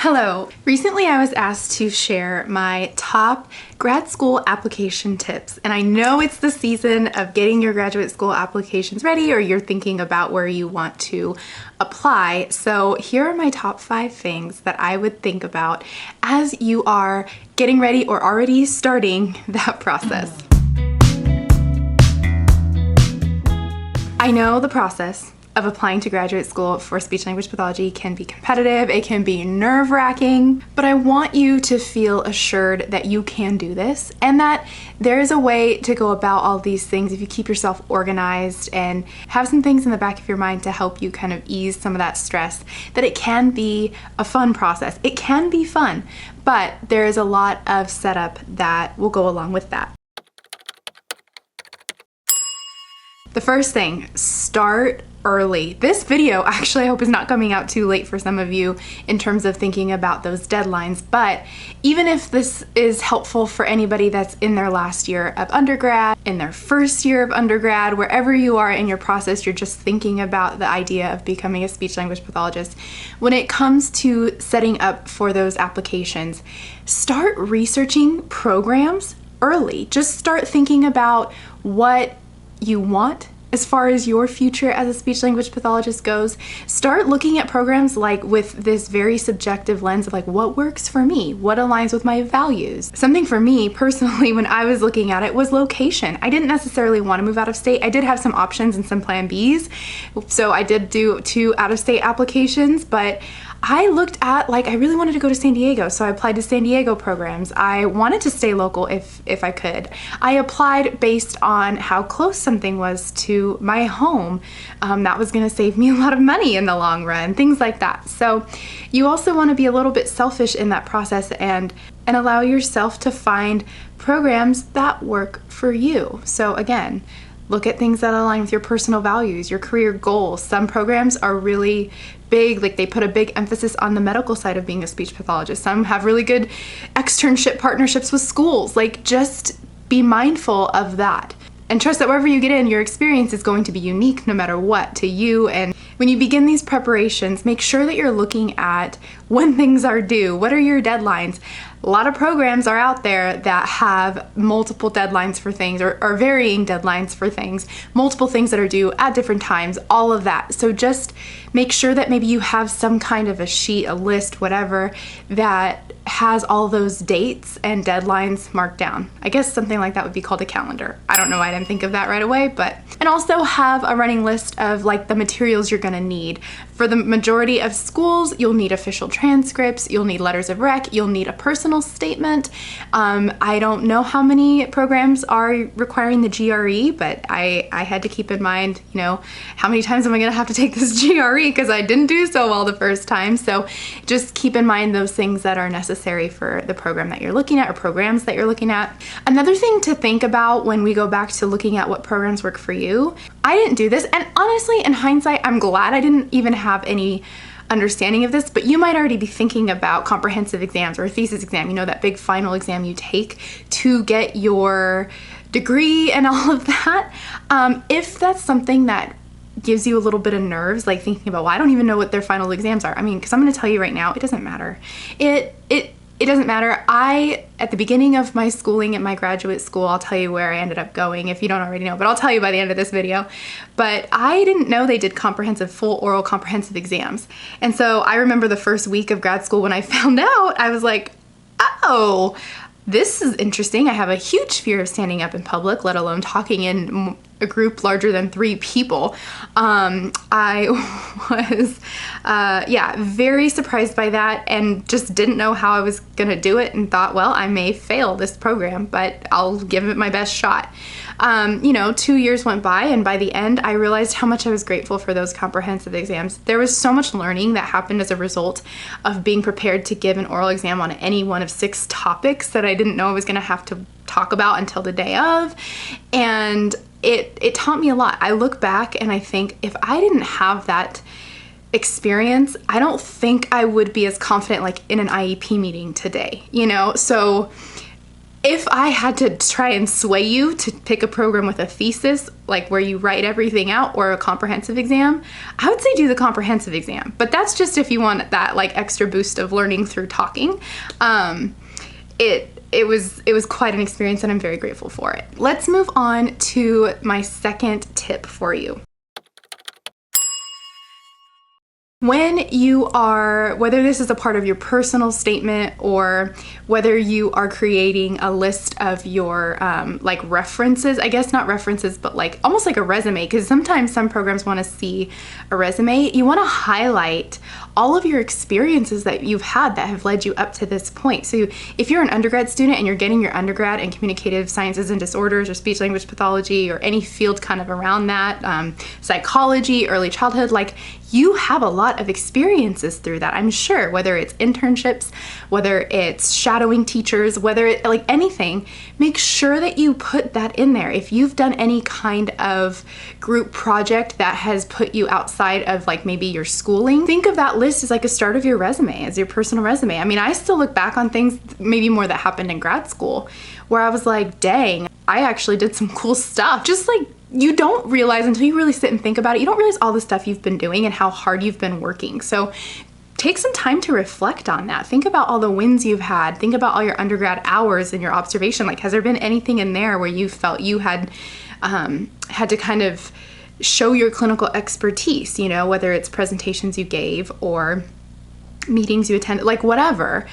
Hello. Recently I was asked to share my top grad school application tips, and I know it's the season of getting your graduate school applications ready, or you're thinking about where you want to apply. So here are my top 5 things that I would think about as you are getting ready or already starting that process. I know the process of applying to graduate school for speech language pathology can be competitive, it can be nerve-wracking, but I want you to feel assured that you can do this and that there is a way to go about all these things if you keep yourself organized and have some things in the back of your mind to help you kind of ease some of that stress, that it can be a fun process. It can be fun, but there is a lot of setup that will go along with that. The first thing, start early. This video actually I hope is not coming out too late for some of you in terms of thinking about those deadlines, but even if this is helpful for anybody that's in their last year of undergrad, in their first year of undergrad, wherever you are in your process, you're just thinking about the idea of becoming a speech language pathologist. When it comes to setting up for those applications, start researching programs early. Just start thinking about what you want as far as your future as a speech language pathologist goes. Start looking at programs like with this very subjective lens of like, what works for me? What aligns with my values? Something for me personally when I was looking at it was location. I didn't necessarily want to move out of state. I did have some options and some plan Bs. So I did do 2 out-of-state applications, but I looked at, like, I really wanted to go to San Diego, so I applied to San Diego programs. I wanted to stay local if I could. I applied based on how close something was to my home. That was gonna save me a lot of money in the long run, things like that. So you also wanna be a little bit selfish in that process and allow yourself to find programs that work for you. So again, look at things that align with your personal values, your career goals. Some programs are really big, like they put a big emphasis on the medical side of being a speech pathologist. Some have really good externship partnerships with schools. Like, just be mindful of that. And trust that wherever you get in, your experience is going to be unique no matter what to you. And when you begin these preparations, make sure that you're looking at when things are due. What are your deadlines? A lot of programs are out there that have multiple deadlines for things or varying deadlines for things, multiple things that are due at different times, all of that. So just make sure that maybe you have some kind of a sheet, a list, whatever, that has all those dates and deadlines marked down. I guess something like that would be called a calendar. I don't know why I didn't think of that right away, and also have a running list of like the materials you're gonna need. For the majority of schools, you'll need official transcripts, you'll need letters of rec, you'll need a personal statement. I don't know how many programs are requiring the GRE, but I had to keep in mind, you know, how many times am I gonna have to take this GRE because I didn't do so well the first time. So just keep in mind those things that are necessary for the program that you're looking at or programs that you're looking at. Another thing to think about when we go back to looking at what programs work for you, I didn't do this, and honestly, in hindsight, I'm glad I didn't even have any understanding of this, but you might already be thinking about comprehensive exams or a thesis exam, you know, that big final exam you take to get your degree and all of that. If that's something that gives you a little bit of nerves, like thinking about, well, I don't even know what their final exams are. I mean, because I'm going to tell you right now, it doesn't matter. It doesn't matter. At the beginning of my schooling at my graduate school, I'll tell you where I ended up going if you don't already know, but I'll tell you by the end of this video. But I didn't know they did full oral comprehensive exams. And so I remember the first week of grad school when I found out, I was like, oh, this is interesting. I have a huge fear of standing up in public, let alone talking in a group larger than 3 people. I was, very surprised by that and just didn't know how I was gonna do it and thought, well, I may fail this program, but I'll give it my best shot. 2 years went by, and by the end, I realized how much I was grateful for those comprehensive exams. There was so much learning that happened as a result of being prepared to give an oral exam on any one of 6 topics that I didn't know I was gonna have to talk about until the day of, and it taught me a lot. I look back and I think if I didn't have that experience, I don't think I would be as confident like in an IEP meeting today, you know? So If I had to try and sway you to pick a program with a thesis, like where you write everything out, or a comprehensive exam, I would say do the comprehensive exam. But that's just if you want that like extra boost of learning through talking. It was quite an experience, and I'm very grateful for it. Let's move on to my second tip for you. When you are, whether this is a part of your personal statement or whether you are creating a list of your like references, I guess not references, but like almost like a resume, because sometimes some programs want to see a resume, you want to highlight all of your experiences that you've had that have led you up to this point. So if you're an undergrad student and you're getting your undergrad in communicative sciences and disorders or speech language pathology or any field kind of around that, psychology, early childhood, like you have a lot of experiences through that, I'm sure, whether it's internships, whether it's shadowing teachers, whether it like anything, make sure that you put that in there. If you've done any kind of group project that has put you outside of like maybe your schooling, think of that list as like a start of your resume, as your personal resume. I mean, I still look back on things, maybe more that happened in grad school, where I was like, dang, I actually did some cool stuff. Just like, you don't realize until you really sit and think about it, you don't realize all the stuff you've been doing and how hard you've been working. So take some time to reflect on that. Think about all the wins you've had. Think about all your undergrad hours and your observation. Like, has there been anything in there where you felt you had to kind of show your clinical expertise, you know, whether it's presentations you gave or meetings you attended, like whatever.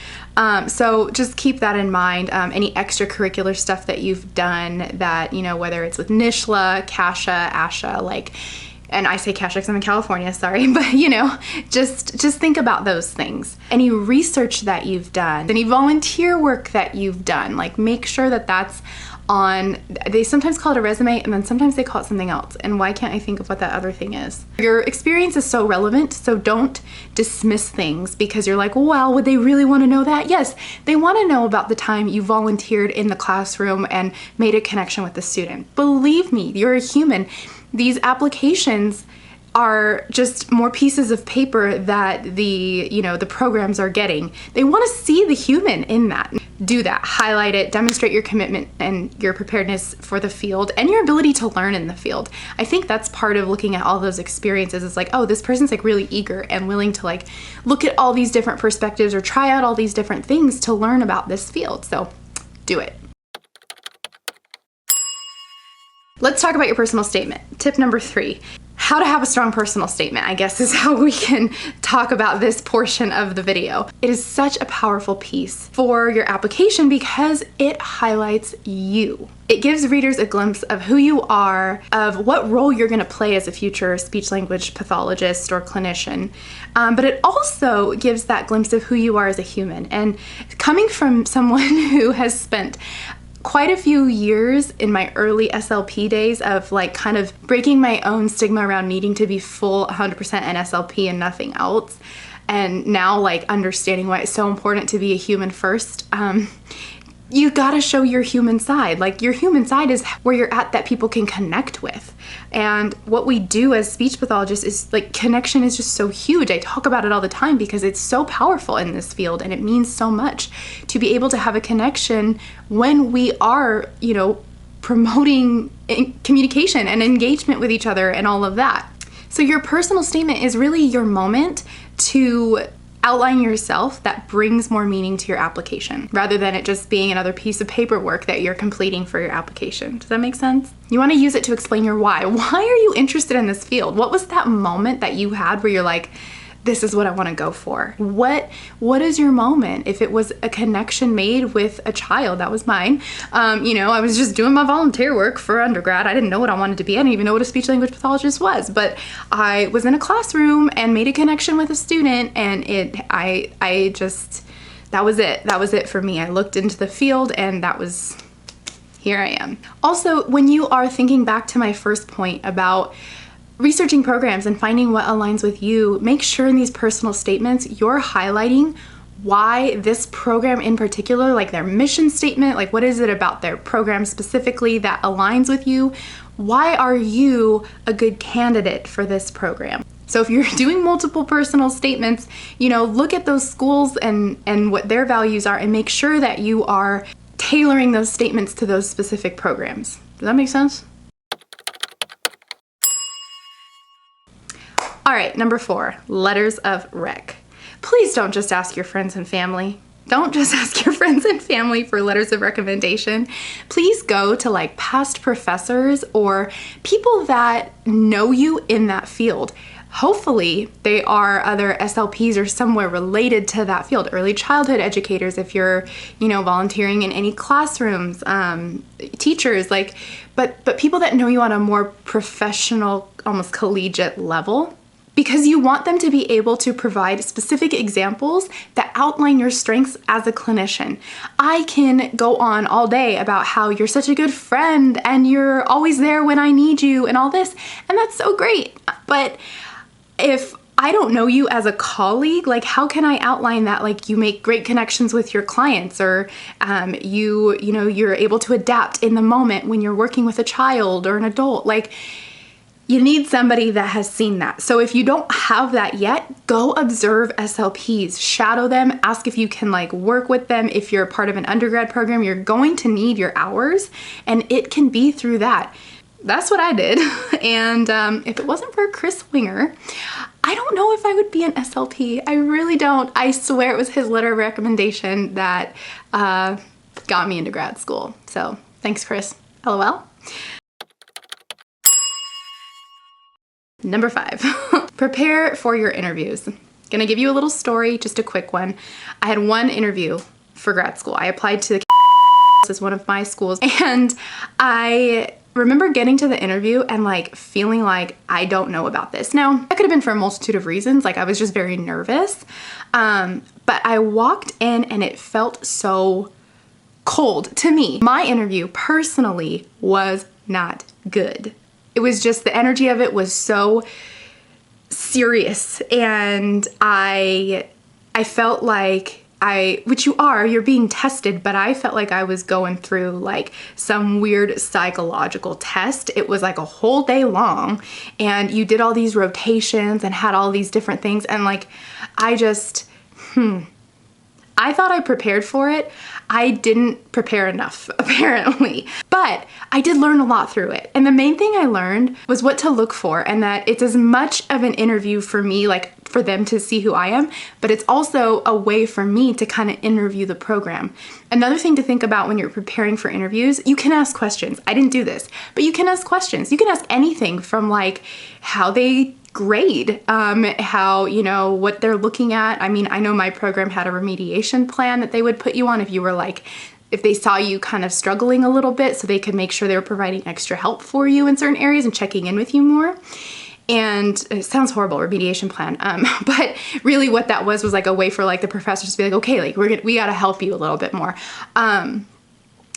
So just keep that in mind. Any extracurricular stuff that you've done that, you know, whether it's with NISHLA, CASHA, ASHA, like, and I say CASHA because I'm in California, sorry, but you know, just think about those things. Any research that you've done, any volunteer work that you've done, like make sure that that's on, they sometimes call it a resume and then sometimes they call it something else. And why can't I think of what that other thing is? Your experience is so relevant, so don't dismiss things because you're like, well, would they really want to know that? Yes, they want to know about the time you volunteered in the classroom and made a connection with the student. Believe me, you're a human. These applications are just more pieces of paper that the programs are getting. They want to see the human in that. Do that, highlight it, demonstrate your commitment and your preparedness for the field and your ability to learn in the field. I think that's part of looking at all those experiences. It's like, oh, this person's like really eager and willing to like look at all these different perspectives or try out all these different things to learn about this field. So do it. Let's talk about your personal statement. Tip number 3. How to have a strong personal statement, I guess, is how we can talk about this portion of the video. It is such a powerful piece for your application because it highlights you. It gives readers a glimpse of who you are, of what role you're going to play as a future speech language pathologist or clinician, but it also gives that glimpse of who you are as a human. And coming from someone who has spent quite a few years in my early SLP days of like kind of breaking my own stigma around needing to be full 100% an SLP and nothing else, and now like understanding why it's so important to be a human first, you gotta show your human side. Like your human side is where you're at that people can connect with. And what we do as speech pathologists is like connection is just so huge. I talk about it all the time because it's so powerful in this field and it means so much to be able to have a connection when we are, you know, promoting communication and engagement with each other and all of that. So your personal statement is really your moment to outline yourself that brings more meaning to your application rather than it just being another piece of paperwork that you're completing for your application. Does that make sense? You want to use it to explain your why. Why are you interested in this field? What was that moment that you had where you're like, this is what I want to go for? What is your moment? If it was a connection made with a child, that was mine. You know, I was just doing my volunteer work for undergrad. I didn't know what I wanted to be. I didn't even know what a speech language pathologist was, but I was in a classroom and made a connection with a student, and I just, that was it. That was it for me. I looked into the field and that was, here I am. Also, when you are thinking back to my first point about researching programs and finding what aligns with you, make sure in these personal statements you're highlighting why this program in particular, like their mission statement, like what is it about their program specifically that aligns with you? Why are you a good candidate for this program? So if you're doing multiple personal statements, you know, look at those schools and what their values are and make sure that you are tailoring those statements to those specific programs. Does that make sense? All right, number 4, letters of rec. Please don't just ask your friends and family. Don't just ask your friends and family for letters of recommendation. Please go to like past professors or people that know you in that field. Hopefully they are other SLPs or somewhere related to that field. Early childhood educators, if you're, volunteering in any classrooms, teachers, but people that know you on a more professional, almost collegiate level. Because you want them to be able to provide specific examples that outline your strengths as a clinician. I can go on all day about how you're such a good friend and you're always there when I need you and all this, and that's so great. But if I don't know you as a colleague, like how can I outline that? Like you make great connections with your clients, or you're able to adapt in the moment when you're working with a child or an adult. Like, you need somebody that has seen that. So if you don't have that yet, go observe SLPs, shadow them, ask if you can work with them. If you're a part of an undergrad program, you're going to need your hours, and it can be through that. That's what I did. And if it wasn't for Chris Winger, I don't know if I would be an SLP. I really don't. I swear it was his letter of recommendation that got me into grad school. So thanks, Chris. LOL. Number 5, prepare for your interviews. Gonna give you a little story, just a quick one. I had one interview for grad school. I applied to the as one of my schools, and I remember getting to the interview and feeling like I don't know about this. Now, that could have been for a multitude of reasons. I was just very nervous. But I walked in and it felt so cold to me. My interview personally was not good. It was just, the energy of it was so serious, and I felt like you're being tested, but I felt like I was going through some weird psychological test. It was a whole day long, and you did all these rotations and had all these different things, and I thought I prepared for it. I didn't prepare enough, apparently. But I did learn a lot through it. And the main thing I learned was what to look for, and that it's as much of an interview for me, for them to see who I am, but it's also a way for me to kind of interview the program. Another thing to think about when you're preparing for interviews, you can ask questions. I didn't do this, but you can ask questions. You can ask anything from how they grade, how, what they're looking at. I mean, I know my program had a remediation plan that they would put you on if you were if they saw you kind of struggling a little bit, so they could make sure they were providing extra help for you in certain areas and checking in with you more. And it sounds horrible, remediation plan, but really what that was a way for the professors to be okay, we gotta help you a little bit more.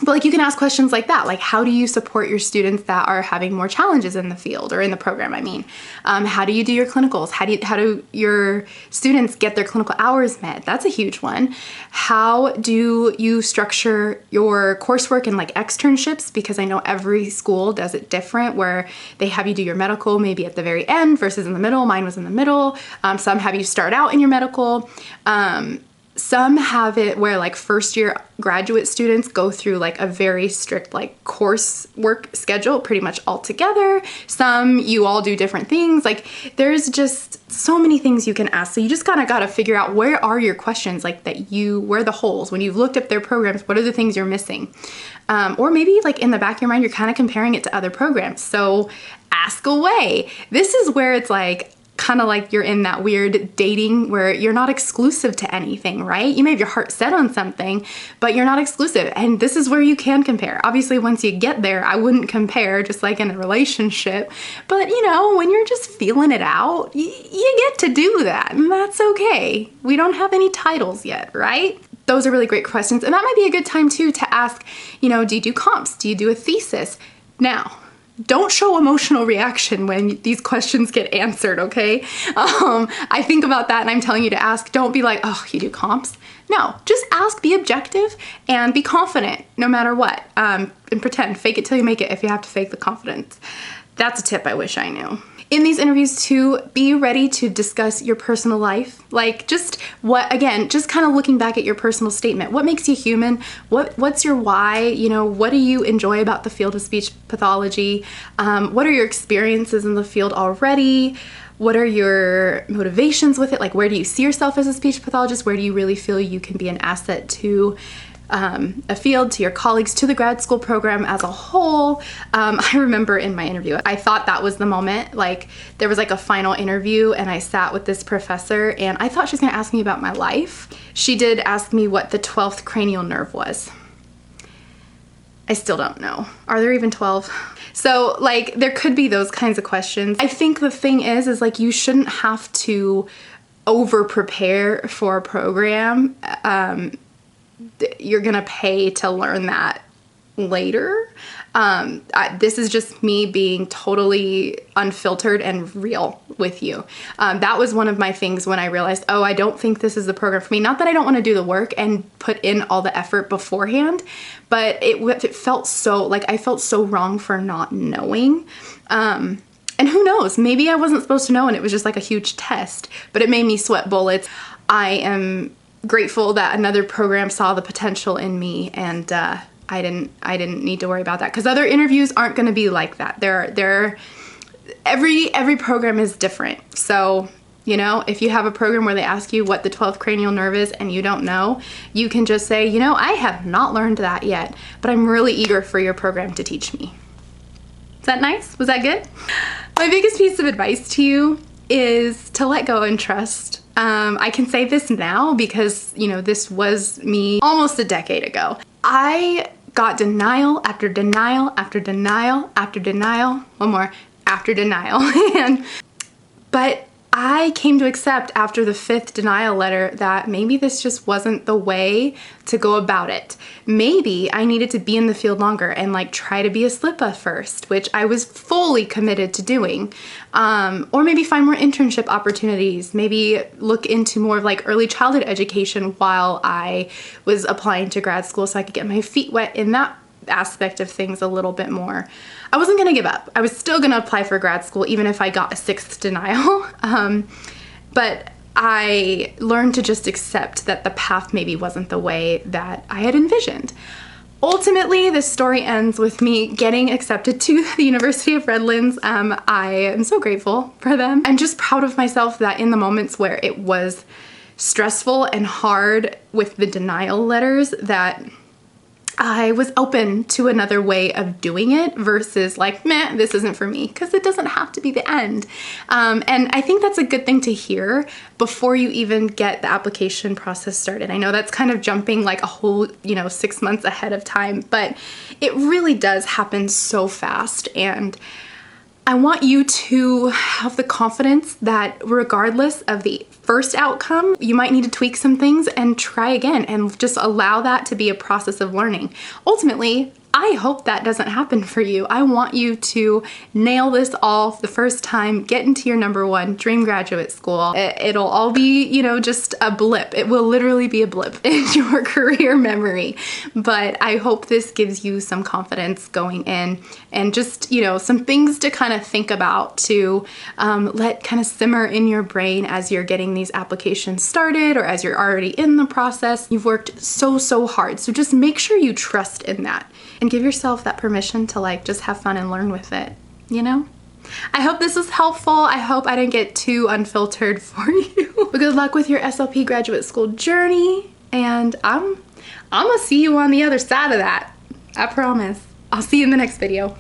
But you can ask questions like that, how do you support your students that are having more challenges in the field or in the program? I mean, how do you do your clinicals? How do your students get their clinical hours met? That's a huge one. How do you structure your coursework and externships? Because I know every school does it different, where they have you do your medical maybe at the very end versus in the middle. Mine was in the middle. Some have you start out in your medical. Some have it where first year graduate students go through a very strict coursework schedule pretty much all together. Some you all do different things. There's just so many things you can ask. So you just kind of got to figure out, where are your questions where are the holes? When you've looked up their programs, what are the things you're missing? Or maybe in the back of your mind, you're kind of comparing it to other programs. So ask away. This is where it's kind of you're in that weird dating where you're not exclusive to anything, right? You may have your heart set on something, but you're not exclusive. And this is where you can compare. Obviously, once you get there, I wouldn't compare, just like in a relationship. But when you're just feeling it out, you get to do that, and that's okay. We don't have any titles yet, right? Those are really great questions. And that might be a good time too to ask, do you do comps? Do you do a thesis? Now, don't show emotional reaction when these questions get answered, okay? I think about that and I'm telling you to ask. Don't be oh, you do comps? No, just ask, be objective, and be confident no matter what. And pretend, fake it till you make it if you have to fake the confidence. That's a tip I wish I knew. In these interviews too, be ready to discuss your personal life. Like just kind of looking back at your personal statement. What makes you human? What's your why? You know, what do you enjoy about the field of speech pathology? What are your experiences in the field already? What are your motivations with it? Like, where do you see yourself as a speech pathologist? Where do you really feel you can be an asset to a field, to your colleagues, to the grad school program as a whole? I remember in my interview, I thought that was the moment. Like, there was like a final interview and I sat with this professor and I thought she was gonna ask me about my life. She did ask me what the 12th cranial nerve was. I still don't know. Are there even 12? So like, there could be those kinds of questions. I think the thing is like, you shouldn't have to over prepare for a program. You're gonna pay to learn that later. This is just me being totally unfiltered and real with you. That was one of my things when I realized, oh, I don't think this is the program for me. Not that I don't want to do the work and put in all the effort beforehand, but it felt so, like I felt so wrong for not knowing. And who knows, maybe I wasn't supposed to know and it was just like a huge test, but it made me sweat bullets. I am grateful that another program saw the potential in me, and I didn't need to worry about that, because other interviews aren't going to be like that. Every program is different. So, you know, if you have a program where they ask you what the 12th cranial nerve is and you don't know, you can just say, you know, I have not learned that yet, but I'm really eager for your program to teach me. Is that nice? Was that good? My biggest piece of advice to you is to let go and trust. I can say this now because, you know, this was me almost a decade ago. I got denial after denial after denial after denial, one more, after denial. But I came to accept after the 5th denial letter that maybe this just wasn't the way to go about it. Maybe I needed to be in the field longer and like try to be a SLPA first, which I was fully committed to doing. Or maybe find more internship opportunities, maybe look into more of like early childhood education while I was applying to grad school so I could get my feet wet in that aspect of things a little bit more. I wasn't gonna give up. I was still gonna apply for grad school even if I got a 6th denial. But I learned to just accept that the path maybe wasn't the way that I had envisioned. Ultimately, this story ends with me getting accepted to the University of Redlands. I am so grateful for them. I'm just proud of myself that in the moments where it was stressful and hard with the denial letters, that I was open to another way of doing it versus like, meh, this isn't for me, because it doesn't have to be the end. And I think that's a good thing to hear before you even get the application process started. I know that's kind of jumping like a whole, 6 months ahead of time, but it really does happen so fast. And I want you to have the confidence that regardless of the first outcome, you might need to tweak some things and try again and just allow that to be a process of learning. Ultimately, I hope that doesn't happen for you. I want you to nail this all the first time, get into your #1 dream graduate school. It'll all be, just a blip. It will literally be a blip in your career memory. But I hope this gives you some confidence going in and just, some things to kind of think about to let kind of simmer in your brain as you're getting these applications started or as you're already in the process. You've worked so hard. So just make sure you trust in that. And give yourself that permission to just have fun and learn with it, I hope this was helpful. I hope I didn't get too unfiltered for you. But good luck with your SLP graduate school journey. And I'm gonna see you on the other side of that. I promise. I'll see you in the next video.